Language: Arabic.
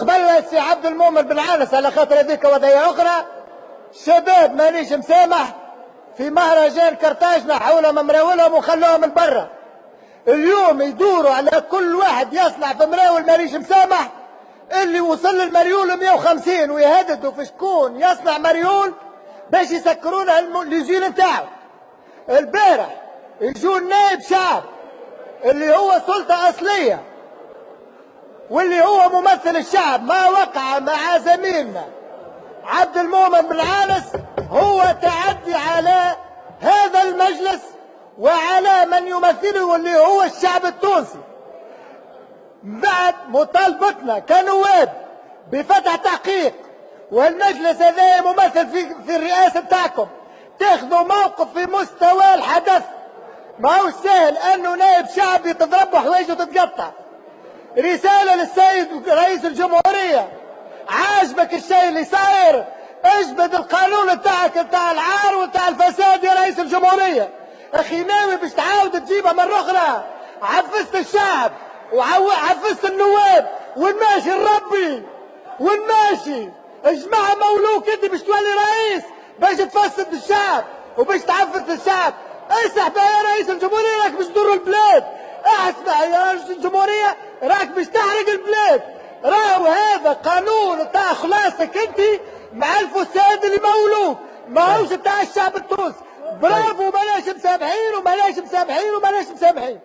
قبل السي عبد المؤمن بن عانس على خاطر هذيك وضعيه اخرى. شباب مانيش مسامح في مهرجان كرتاج حول ممراولهم وخلوهم من برا. اليوم يدوروا على كل واحد يصنع في مراول مانيش مسامح، اللي وصل للمريول 150 ويهددوا في شكون يصنع مريول باش يسكرون الليزين نتاعو. البارح يجوا نائب شعب اللي هو سلطة أصلية واللي هو ممثل الشعب، ما وقع مع زميلنا عبد المؤمن بن عانس هو تعدي على هذا المجلس وعلى من يمثله واللي هو الشعب التونسي. بعد مطالبتنا كنواب بفتح تحقيق والمجلس هذا ممثل في الرئاسة بتاعكم تاخذوا موقف في مستوى الحدث. ما هو سهل انه نائب شعب يتضرب وحوايجه تتقطع. رسالة للسيد رئيس الجمهورية، عاجبك الشيء اللي صاير اجبد القانون بتاعك بتاع العار وبتاع الفساد يا رئيس الجمهورية. اخي ناوي باش تعاود تجيبها مرة اخرى؟ عفزت الشعب وعفزت النواب والماشي الربي والماشي. اجمع مولوك انت باش تولي رئيس باش تفسد الشعب وباش تعفز الشعب. اسحب يا رئيس الجمهورية راك باش تضر البلاد. اسمع يا رئيس الجمهورية راك باش تحرق البلاد. راهو هذا قانون تاع خلاصك انت مع الفساد اللي مولوك، ماهوش تاع الشعب التونسي. برافو، ماناش مسامحين وماناش مسامحين وماناش مسامحين.